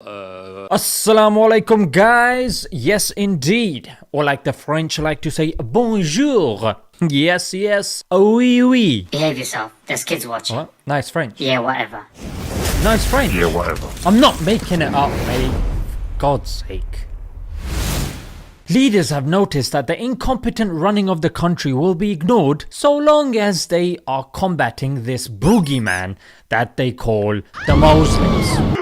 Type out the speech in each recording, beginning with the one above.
Assalamu alaikum guys, yes indeed, or like the French like to say bonjour, yes, oui oui. Behave yourself, there's kids watching. What? Nice French. Yeah, whatever. Nice French. Yeah, whatever. I'm not making it up, mate. God's sake. Leaders have noticed that the incompetent running of the country will be ignored so long as they are combating this boogeyman that they call the Muslims.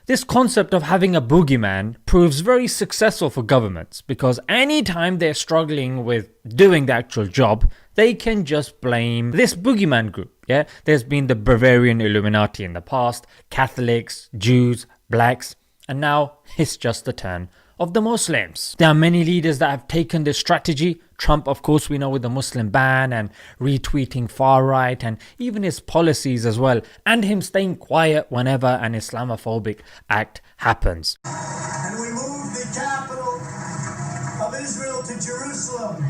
This concept of having a boogeyman proves very successful for governments because anytime they're struggling with doing the actual job, they can just blame this boogeyman group. Yeah, there's been the Bavarian Illuminati in the past, Catholics, Jews, blacks, and now it's just the turn of the Muslims. There are many leaders that have taken this strategy. Trump, of course, we know with the Muslim ban and retweeting far right and even his policies as well, and him staying quiet whenever an Islamophobic act happens. And we moved the capital of Israel to Jerusalem.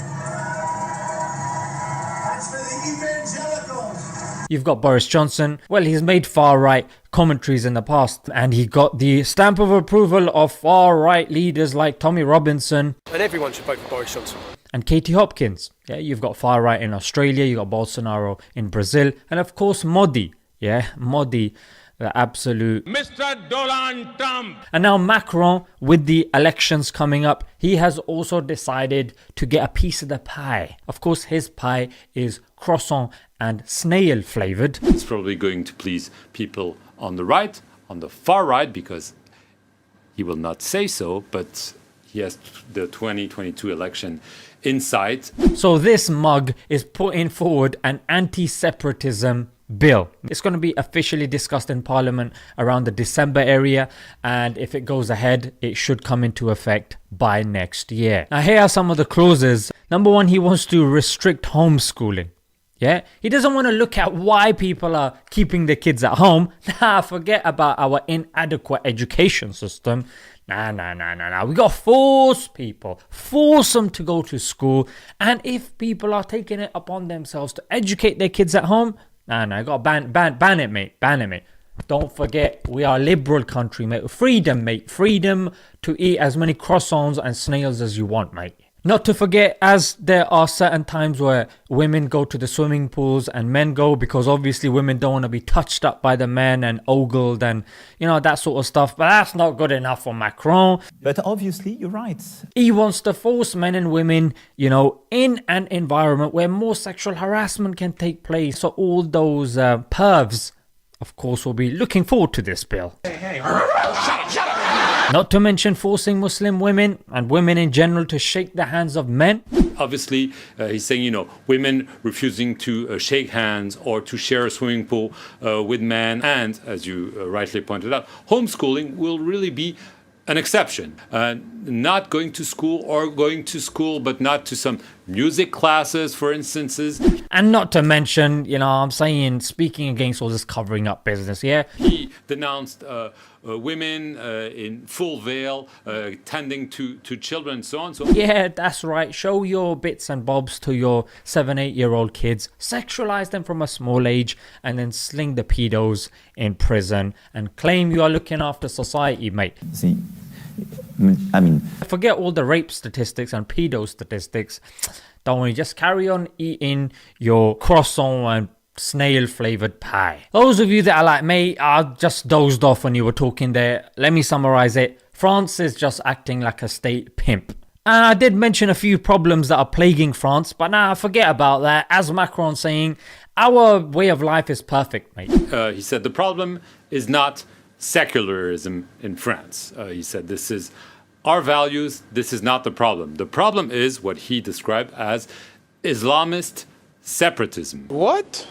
That's for the evangelicals. You've got Boris Johnson. Well, he's made far-right commentaries in the past and he got the stamp of approval of far-right leaders like Tommy Robinson. And everyone should vote for Boris Johnson. And Katie Hopkins. Yeah, you've got far-right in Australia, you've got Bolsonaro in Brazil, and of course Modi. Yeah, Modi, the absolute Mr. Donald Trump. And now Macron, with the elections coming up, he has also decided to get a piece of the pie. Of course, his pie is croissant and snail flavored. It's probably going to please people on the right, on the far right, because he will not say so, but he has the 2022 election in sight. So this mug is putting forward an anti-separatism bill. It's going to be officially discussed in Parliament around the December area, and if it goes ahead, it should come into effect by next year. Now here are some of the clauses. Number one, he wants to restrict homeschooling. Yeah, he doesn't want to look at why people are keeping their kids at home. Nah, forget about our inadequate education system. Nah. We got to force people, force them to go to school. And if people are taking it upon themselves to educate their kids at home, you got to ban it, mate. Don't forget, we are a liberal country, mate. Freedom, mate. Freedom to eat as many croissants and snails as you want, mate. Not to forget, as there are certain times where women go to the swimming pools and men go, because obviously women don't want to be touched up by the men and ogled and, you know, that sort of stuff. But that's not good enough for Macron. But obviously, you're right. He wants to force men and women, you know, in an environment where more sexual harassment can take place. So all those pervs, of course, will be looking forward to this bill. Not to mention forcing Muslim women and women in general to shake the hands of men. Obviously, he's saying, you know, women refusing to shake hands or to share a swimming pool with men. And as you rightly pointed out, homeschooling will really be an exception. Not going to school or going to school, but not to some music classes, for instances. And not to mention, you know, I'm saying, speaking against all this covering up business, yeah? He denounced women in full veil, tending to children and so on. So yeah, that's right. Show your bits and bobs to your 7-8-year-old kids. Sexualize them from a small age and then sling the pedos in prison and claim you are looking after society, mate. See, I mean, forget all the rape statistics and pedo statistics. Don't worry, just carry on eating your croissant and snail flavored pie. Those of you that are like me, I just dozed off when you were talking there. Let me summarize it. France is just acting like a state pimp. And I did mention a few problems that are plaguing France, but nah, forget about that. As Macron saying, our way of life is perfect, mate. He said the problem is not secularism in France. He said this is our values, this is not the problem. The problem is what he described as Islamist separatism. What?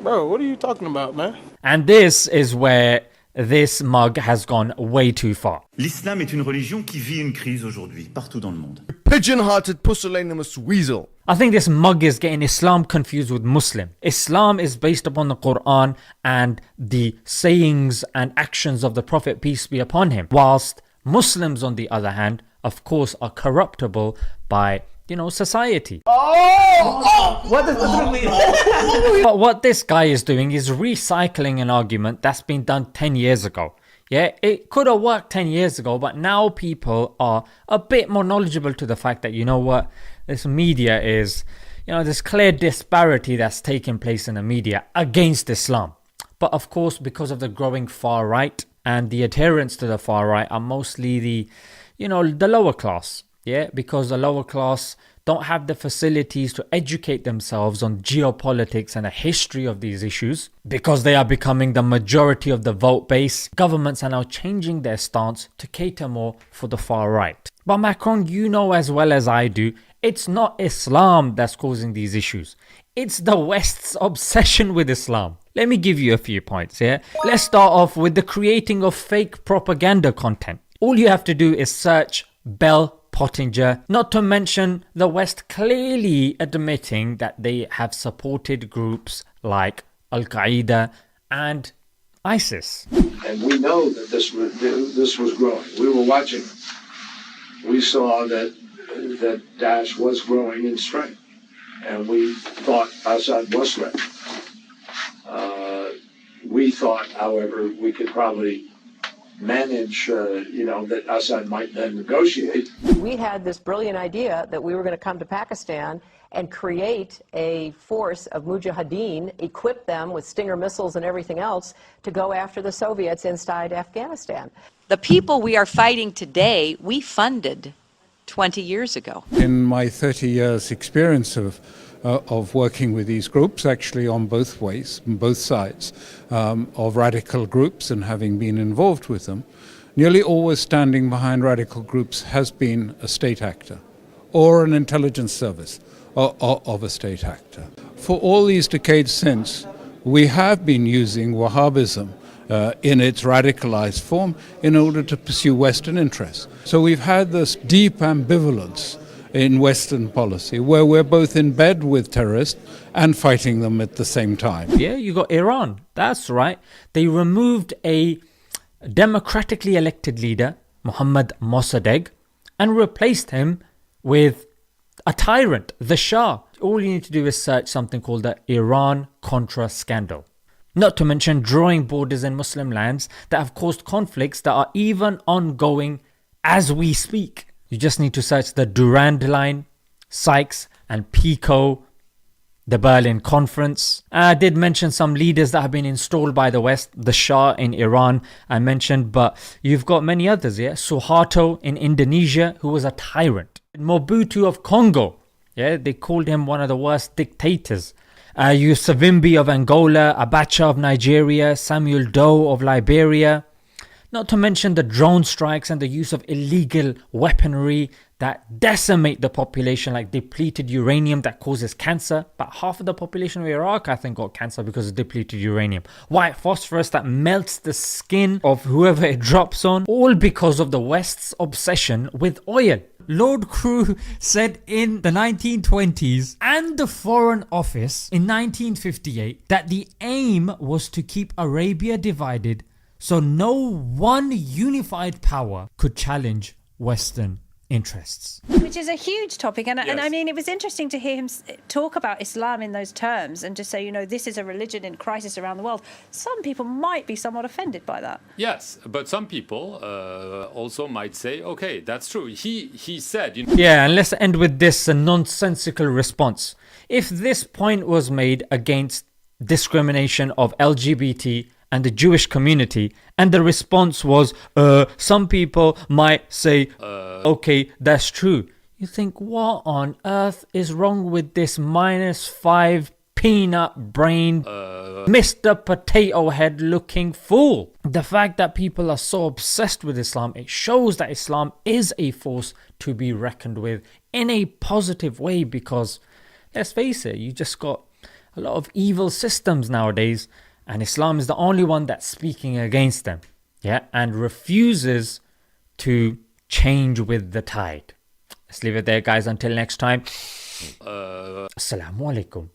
Bro, what are you talking about, man? And this is where this mug has gone way too far. L'islam est une religion qui vit une crise aujourd'hui, partout dans le monde. Pigeon-hearted pusillanimous weasel. I think this mug is getting Islam confused with Muslim. Islam is based upon the Quran and the sayings and actions of the Prophet, peace be upon him. Whilst Muslims, on the other hand, of course, are corruptible by society. What does that mean? But what this guy is doing is recycling an argument that's been done 10 years ago. Yeah, it could have worked 10 years ago, but now people are a bit more knowledgeable to the fact that, this media is, there's clear disparity that's taking place in the media against Islam. But of course, because of the growing far right and the adherents to the far right are mostly the lower class. Yeah, because the lower class don't have the facilities to educate themselves on geopolitics and the history of these issues. Because they are becoming the majority of the vote base, governments are now changing their stance to cater more for the far right. But Macron, you know as well as I do, it's not Islam that's causing these issues. It's the West's obsession with Islam. Let me give you a few points here. Let's start off with the creating of fake propaganda content. All you have to do is search Bell Pottinger, not to mention the West clearly admitting that they have supported groups like Al-Qaeda and ISIS. And we know that this was growing. We were watching it. We saw that Daesh was growing in strength, and we thought Assad was threatened. We thought, however, we could probably manage, that Assad might then negotiate. We had this brilliant idea that we were going to come to Pakistan and create a force of mujahideen, equip them with Stinger missiles and everything else to go after the Soviets inside Afghanistan. The people we are fighting today, we funded 20 years ago. In my 30 years experience of working with these groups, actually on both sides of radical groups and having been involved with them, nearly always standing behind radical groups has been a state actor or an intelligence service of a state actor. For all these decades since, we have been using Wahhabism in its radicalized form in order to pursue Western interests. So we've had this deep ambivalence in Western policy, where we're both in bed with terrorists and fighting them at the same time. Yeah, you got Iran. That's right. They removed a democratically elected leader, Mohammad Mossadegh, and replaced him with a tyrant, the Shah. All you need to do is search something called the Iran-Contra scandal. Not to mention drawing borders in Muslim lands that have caused conflicts that are even ongoing as we speak. You just need to search the Durand Line, Sykes and Picot, the Berlin Conference. I did mention some leaders that have been installed by the West, the Shah in Iran I mentioned, but you've got many others, yeah? Suharto in Indonesia, who was a tyrant. Mobutu of Congo, yeah, they called him one of the worst dictators. Savimbi of Angola, Abacha of Nigeria, Samuel Doe of Liberia. Not to mention the drone strikes and the use of illegal weaponry that decimate the population, like depleted uranium that causes cancer. But half of the population of Iraq, I think, got cancer because of depleted uranium. White phosphorus that melts the skin of whoever it drops on, all because of the West's obsession with oil. Lord Crewe said in the 1920s and the Foreign Office in 1958 that the aim was to keep Arabia divided so no one unified power could challenge Western interests. Which is a huge topic, and, Yes. and I mean, it was interesting to hear him talk about Islam in those terms and just say, this is a religion in crisis around the world. Some people might be somewhat offended by that. Yes, but some people also might say, okay, that's true. He said... Yeah, and let's end with this nonsensical response. If this point was made against discrimination of LGBT and the Jewish community, and the response was, some people might say, okay, that's true. You think, what on earth is wrong with this -5 peanut-brained Mr. Potato Head looking fool? The fact that people are so obsessed with Islam, it shows that Islam is a force to be reckoned with in a positive way, because let's face it, you just got a lot of evil systems nowadays, and Islam is the only one that's speaking against them, yeah, and refuses to change with the tide. Let's leave it there, guys. Until next time. Assalamu alaikum.